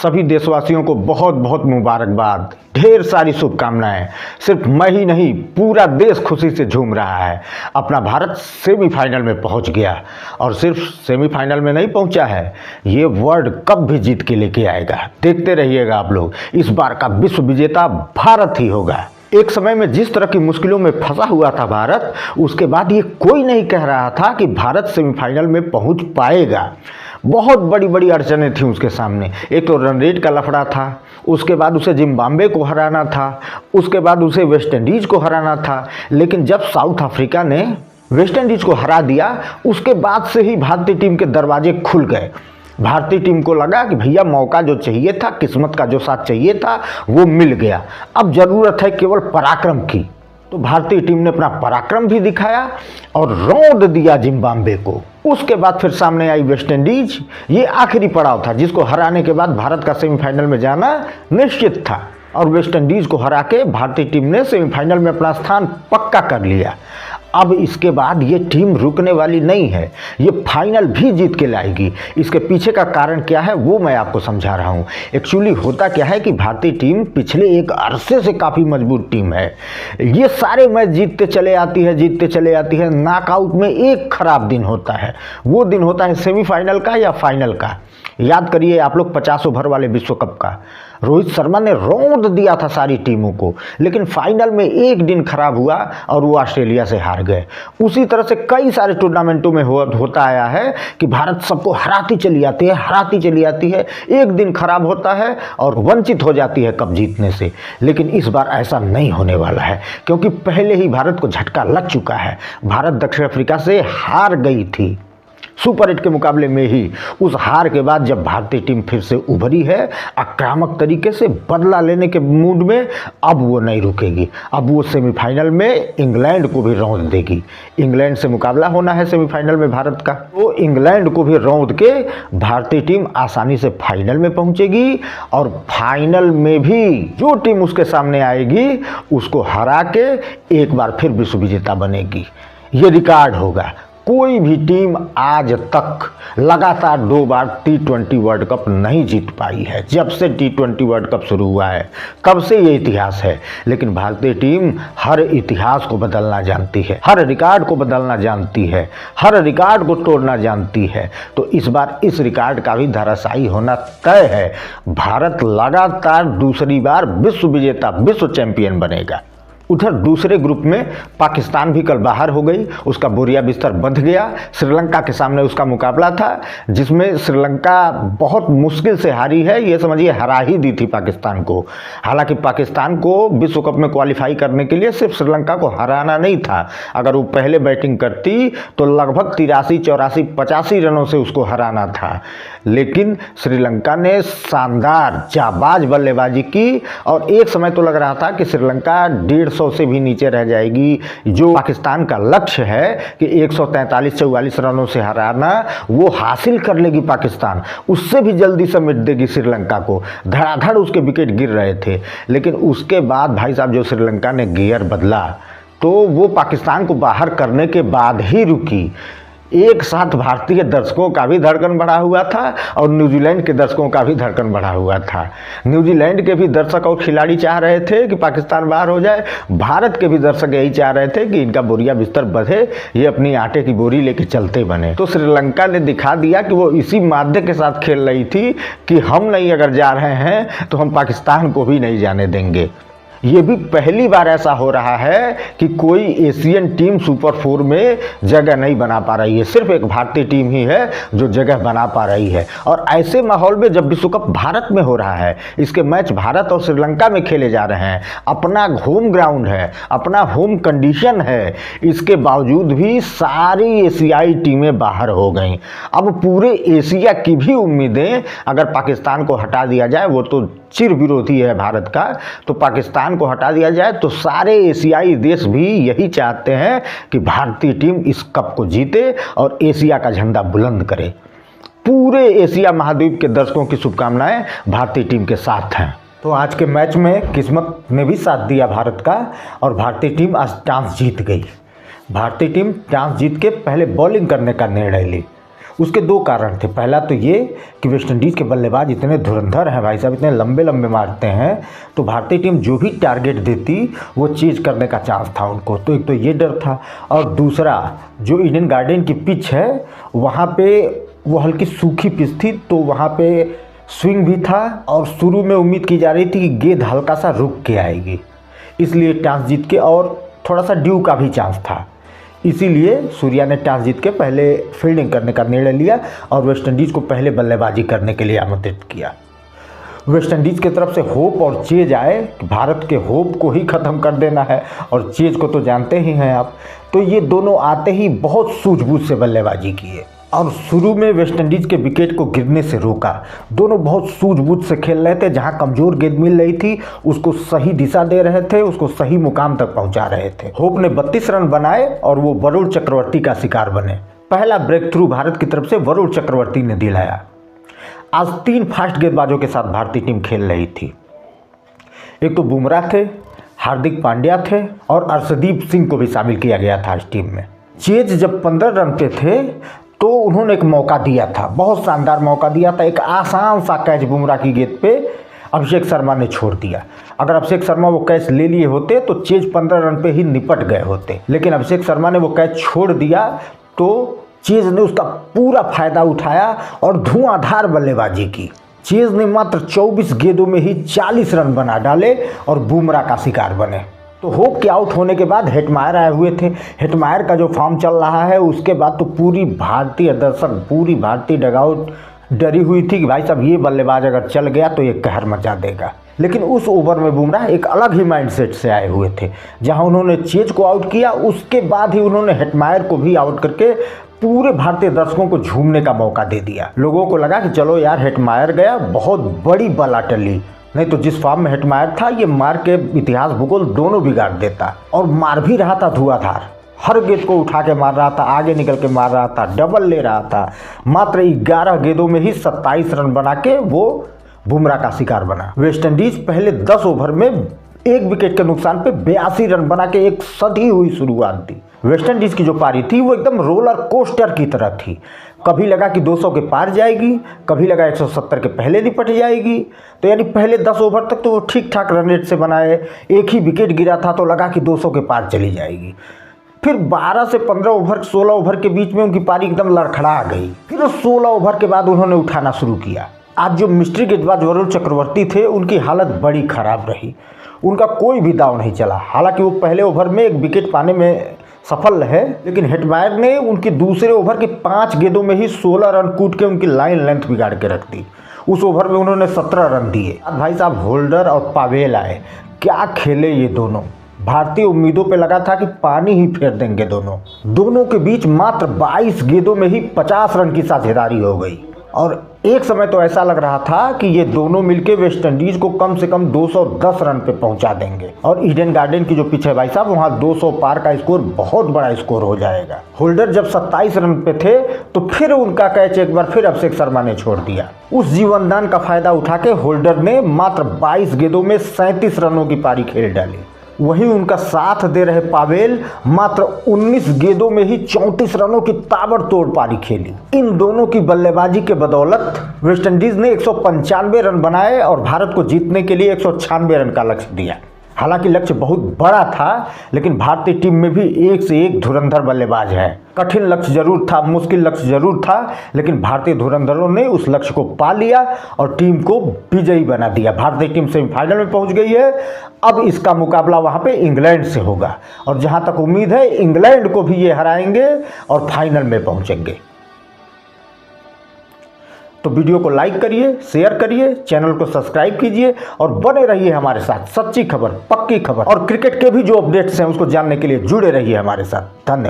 सभी देशवासियों को बहुत बहुत मुबारकबाद, ढेर सारी शुभकामनाएं। सिर्फ मैं ही नहीं, पूरा देश खुशी से झूम रहा है। अपना भारत सेमीफाइनल में पहुंच गया और सिर्फ सेमीफाइनल में नहीं पहुंचा है, ये वर्ल्ड कप भी जीत के लेके आएगा। देखते रहिएगा आप लोग, इस बार का विश्व विजेता भारत ही होगा। एक समय में जिस तरह की मुश्किलों में फंसा हुआ था भारत, उसके बाद ये कोई नहीं कह रहा था कि भारत सेमीफाइनल में पहुंच पाएगा। बहुत बड़ी बड़ी अड़चनें थी उसके सामने। एक तो रन रेट का लफड़ा था, उसके बाद उसे जिम्बाब्वे को हराना था, उसके बाद उसे वेस्ट इंडीज़ को हराना था। लेकिन जब साउथ अफ्रीका ने वेस्ट इंडीज़ को हरा दिया, उसके बाद से ही भारतीय टीम के दरवाजे खुल गए। भारतीय टीम को लगा कि भैया मौका जो चाहिए था, किस्मत का जो साथ चाहिए था, वो मिल गया। अब ज़रूरत है केवल पराक्रम की। तो भारतीय टीम ने अपना पराक्रम भी दिखाया और रौंद दिया जिम्बाब्वे को। उसके बाद फिर सामने आई वेस्ट इंडीज। ये आखिरी पड़ाव था जिसको हराने के बाद भारत का सेमीफाइनल में जाना निश्चित था और वेस्ट इंडीज को हरा के भारतीय टीम ने सेमीफाइनल में अपना स्थान पक्का कर लिया। अब इसके बाद ये टीम रुकने वाली नहीं है, ये फाइनल भी जीत के लाएगी। इसके पीछे का कारण क्या है वो मैं आपको समझा रहा हूँ। एक्चुअली होता क्या है कि भारतीय टीम पिछले एक अरसे से काफ़ी मजबूत टीम है। ये सारे मैच जीतते चले आती है। नॉकआउट में एक खराब दिन होता है, वो दिन होता है सेमीफाइनल का या फाइनल का। याद करिए आप लोग 50 ओवर वाले विश्व कप का, रोहित शर्मा ने रौंद दिया था सारी टीमों को, लेकिन फाइनल में एक दिन खराब हुआ और वो ऑस्ट्रेलिया से हार गए। उसी तरह से कई सारे टूर्नामेंटों में होता आया है कि भारत सबको हराती चली आती है, एक दिन खराब होता है और वंचित हो जाती है कप जीतने से। लेकिन इस बार ऐसा नहीं होने वाला है, क्योंकि पहले ही भारत को झटका लग चुका है। भारत दक्षिण अफ्रीका से हार गई थी सुपर 8 के मुकाबले में ही। उस हार के बाद जब भारतीय टीम फिर से उभरी है आक्रामक तरीके से, बदला लेने के मूड में, अब वो नहीं रुकेगी। अब वो सेमीफाइनल में इंग्लैंड को भी रौंद देगी। इंग्लैंड से मुकाबला होना है सेमीफाइनल में भारत का, तो इंग्लैंड को भी रौंद के भारतीय टीम आसानी से फाइनल में पहुंचेगी और फाइनल में भी जो टीम उसके सामने आएगी उसको हरा के एक बार फिर विश्व विजेता बनेगी। ये रिकॉर्ड होगा। कोई भी टीम आज तक लगातार 2 बार T20 वर्ल्ड कप नहीं जीत पाई है। जब से T20 वर्ल्ड कप शुरू हुआ है तब से ये इतिहास है। लेकिन भारतीय टीम हर इतिहास को बदलना जानती है, हर रिकॉर्ड को बदलना जानती है, हर रिकॉर्ड को तोड़ना जानती है। तो इस बार इस रिकॉर्ड का भी धराशायी होना तय है। भारत लगातार दूसरी बार विश्व विजेता, विश्व चैंपियन बनेगा। उधर दूसरे ग्रुप में पाकिस्तान भी कल बाहर हो गई, उसका बोरिया बिस्तर बंध गया। श्रीलंका के सामने उसका मुकाबला था, जिसमें श्रीलंका बहुत मुश्किल से हारी है। ये समझिए हरा ही दी थी पाकिस्तान को। हालांकि पाकिस्तान को विश्व कप में क्वालिफाई करने के लिए सिर्फ श्रीलंका को हराना नहीं था। अगर वो पहले बैटिंग करती तो लगभग 83, 84, 85 रनों से उसको हराना था। लेकिन श्रीलंका ने शानदार जाबाज बल्लेबाजी की और एक समय तो लग रहा था कि श्रीलंका 150 से भी नीचे रह जाएगी। जो पाकिस्तान का लक्ष्य है कि 143-44 रनों से हराना, वो हासिल कर लेगी पाकिस्तान, उससे भी जल्दी समेट देगी श्रीलंका को। धड़ाधड़ उसके विकेट गिर रहे थे। लेकिन उसके बाद भाई साहब जो श्रीलंका ने गियर बदला तो वो पाकिस्तान को बाहर करने के बाद ही रुकी। एक साथ भारतीय दर्शकों का भी धड़कन बढ़ा हुआ था और न्यूजीलैंड के दर्शकों का भी धड़कन बढ़ा हुआ था। न्यूजीलैंड के भी दर्शक और खिलाड़ी चाह रहे थे कि पाकिस्तान बाहर हो जाए, भारत के भी दर्शक यही चाह रहे थे कि इनका बोरिया बिस्तर बंधे, ये अपनी आटे की बोरी लेके चलते बने। तो श्रीलंका ने दिखा दिया कि वो इसी माध्य के साथ खेल रही थी कि हम नहीं अगर जा रहे हैं तो हम पाकिस्तान को भी नहीं जाने देंगे। ये भी पहली बार ऐसा हो रहा है कि कोई एशियन टीम सुपर 4 में जगह नहीं बना पा रही है। सिर्फ एक भारतीय टीम ही है जो जगह बना पा रही है। और ऐसे माहौल में जब विश्व कप भारत में हो रहा है, इसके मैच भारत और श्रीलंका में खेले जा रहे हैं, अपना होम ग्राउंड है, अपना होम कंडीशन है, इसके बावजूद भी सारी एशियाई टीमें बाहर हो गईं। अब पूरे एशिया की भी उम्मीदें अगर पाकिस्तान को हटा दिया जाए, वो तो चिर विरोधी है भारत का, तो पाकिस्तान को हटा दिया जाए तो सारे एशियाई देश भी यही चाहते हैं कि भारतीय टीम इस कप को जीते और एशिया का झंडा बुलंद करे। पूरे एशिया महाद्वीप के दर्शकों की शुभकामनाएं भारतीय टीम के साथ हैं। तो आज के मैच में किस्मत ने भी साथ दिया भारत का और भारतीय टीम आज टॉस जीत गई। भारतीय टीम टॉस जीत के पहले बॉलिंग करने का निर्णय ली, उसके दो कारण थे। पहला तो ये कि वेस्ट इंडीज़ के बल्लेबाज इतने धुरंधर हैं भाई साहब, इतने लंबे लंबे मारते हैं, तो भारतीय टीम जो भी टारगेट देती वो चेज करने का चांस था उनको। तो एक तो ये डर था, और दूसरा जो ईडन गार्डन की पिच है वहाँ पे वो हल्की सूखी पिच थी, तो वहाँ पे स्विंग भी था, और शुरू में उम्मीद की जा रही थी कि गेंद हल्का सा रुक के आएगी, इसलिए टॉस जीत के, और थोड़ा सा ड्यू का भी चांस था, इसीलिए सूर्या ने टॉस जीत के पहले फील्डिंग करने का निर्णय लिया और वेस्ट इंडीज़ को पहले बल्लेबाजी करने के लिए आमंत्रित किया। वेस्ट इंडीज़ की तरफ से होप और चेज आए, भारत के होप को ही ख़त्म कर देना है, और चेज को तो जानते ही हैं आप। तो ये दोनों आते ही बहुत सूझबूझ से बल्लेबाजी किए और शुरू में वेस्ट इंडीज़ के विकेट को गिरने से रोका। दोनों बहुत सूझबूझ से खेल रहे थे, जहां कमज़ोर गेंद मिल रही थी उसको सही दिशा दे रहे थे, उसको सही मुकाम तक पहुंचा रहे थे। होप ने 32 रन बनाए और वो वरुण चक्रवर्ती का शिकार बने। पहला ब्रेक थ्रू भारत की तरफ से वरुण चक्रवर्ती ने दिलाया। आज 3 फास्ट गेंदबाजों के साथ भारतीय टीम खेल रही थी। एक तो बुमराह थे, हार्दिक पांड्या थे, और अर्शदीप सिंह को भी शामिल किया गया था इस टीम में। चेज जब 15 रन पे थे तो उन्होंने एक मौका दिया था, बहुत शानदार मौका दिया था। एक आसान सा कैच बुमराह की गेंद पे अभिषेक शर्मा ने छोड़ दिया। अगर अभिषेक शर्मा वो कैच ले लिए होते तो चेज 15 रन पे ही निपट गए होते, लेकिन अभिषेक शर्मा ने वो कैच छोड़ दिया, तो चेज ने उसका पूरा फायदा उठाया और धुआंधार बल्लेबाजी की। चेज ने मात्र 24 गेंदों में ही 40 रन बना डाले और बुमराह का शिकार बने। तो होप के आउट होने के बाद हेटमायर आए हुए थे। हेटमायर का जो फॉर्म चल रहा है उसके बाद तो पूरी भारतीय दर्शक, पूरी भारतीय डगआउट डरी हुई थी कि भाई साहब ये बल्लेबाज अगर चल गया तो ये कहर मचा देगा। लेकिन उस ओवर में बुमराह एक अलग ही माइंडसेट से आए हुए थे। जहां उन्होंने चेज को आउट किया उसके बाद ही उन्होंने हेटमायर को भी आउट करके पूरे भारतीय दर्शकों को झूमने का मौका दे दिया। लोगों को लगा कि चलो यार हेटमायर गया, बहुत बड़ी बला टली, नहीं तो जिस फॉर्म में हेटमायर था ये मार के इतिहास भूगोल दोनों बिगाड़ देता। और मार भी रहा था धुआंधार, हर गेंद को उठा के मार रहा था, आगे निकल के मार रहा था, डबल ले रहा था। मात्र 11 गेंदों में ही 27 रन बना के वो बुमराह का शिकार बना। वेस्ट इंडीज पहले 10 ओवर में 1 विकेट के नुकसान पे 82 रन बना के एक सधी हुई शुरुआत दी। वेस्ट इंडीज की जो पारी थी वो एकदम रोलर कोस्टर की तरह थी। कभी लगा कि 200 के पार जाएगी, कभी लगा 170 के पहले निपट जाएगी। तो यानी पहले 10 ओवर तक तो वो ठीक ठाक रन रेट से बनाए, एक ही विकेट गिरा था तो लगा कि 200 के पार चली जाएगी। फिर 12 से 15 ओवर, 16 ओवर के बीच में उनकी पारी एकदम लड़खड़ा गई। फिर 16 ओवर के बाद उन्होंने उठाना शुरू किया। आज जो मिस्ट्री गेंदबाज वरुण चक्रवर्ती थे उनकी हालत बड़ी खराब रही, उनका कोई भी दाव नहीं चला। हालांकि वो पहले ओवर में 1 विकेट पाने में सफल रहे, लेकिन हेटमायर ने उनके दूसरे ओवर के 5 गेंदों में ही 16 रन कूट के उनकी लाइन लेंथ बिगाड़ के रख दी। उस ओवर में उन्होंने 17 रन दिए। भाई साहब होल्डर और पावेल आए, क्या खेले ये दोनों। भारतीय उम्मीदों पे लगा था कि पानी ही फेर देंगे दोनों के बीच मात्र 22 गेंदों में ही 50 रन की साझेदारी हो गई। और एक समय तो ऐसा लग रहा था कि ये दोनों मिलके वेस्ट इंडीज को कम से कम 210 रन पे पहुंचा देंगे। और ईडन गार्डन की जो पिच है भाई साहब, वहां 200 पार का स्कोर बहुत बड़ा स्कोर हो जाएगा। होल्डर जब 27 रन पे थे तो फिर उनका कैच एक बार फिर अभिषेक शर्मा ने छोड़ दिया। उस जीवनदान का फायदा उठा के होल्डर ने मात्र 22 गेंदों में 37 रनों की पारी खेल डाली। वहीं उनका साथ दे रहे पावेल मात्र 19 गेंदों में ही 34 रनों की ताबड़तोड़ पारी खेली। इन दोनों की बल्लेबाजी के बदौलत वेस्ट इंडीज ने 195 रन बनाए और भारत को जीतने के लिए 196 रन का लक्ष्य दिया। हालांकि लक्ष्य बहुत बड़ा था, लेकिन भारतीय टीम में भी एक से एक धुरंधर बल्लेबाज है। कठिन लक्ष्य जरूर था, मुश्किल लक्ष्य जरूर था, लेकिन भारतीय धुरंधरों ने उस लक्ष्य को पा लिया और टीम को विजयी बना दिया। भारतीय टीम सेमीफाइनल में पहुंच गई है। अब इसका मुकाबला वहां पे इंग्लैंड से होगा और जहां तक उम्मीद है इंग्लैंड को भी ये हराएंगे और फाइनल में पहुंचेंगे। तो वीडियो को लाइक करिए, शेयर करिए, चैनल को सब्सक्राइब कीजिए और बने रहिए हमारे साथ। सच्ची खबर, पक्की खबर और क्रिकेट के भी जो अपडेट्स हैं उसको जानने के लिए जुड़े रहिए हमारे साथ। धन्यवाद।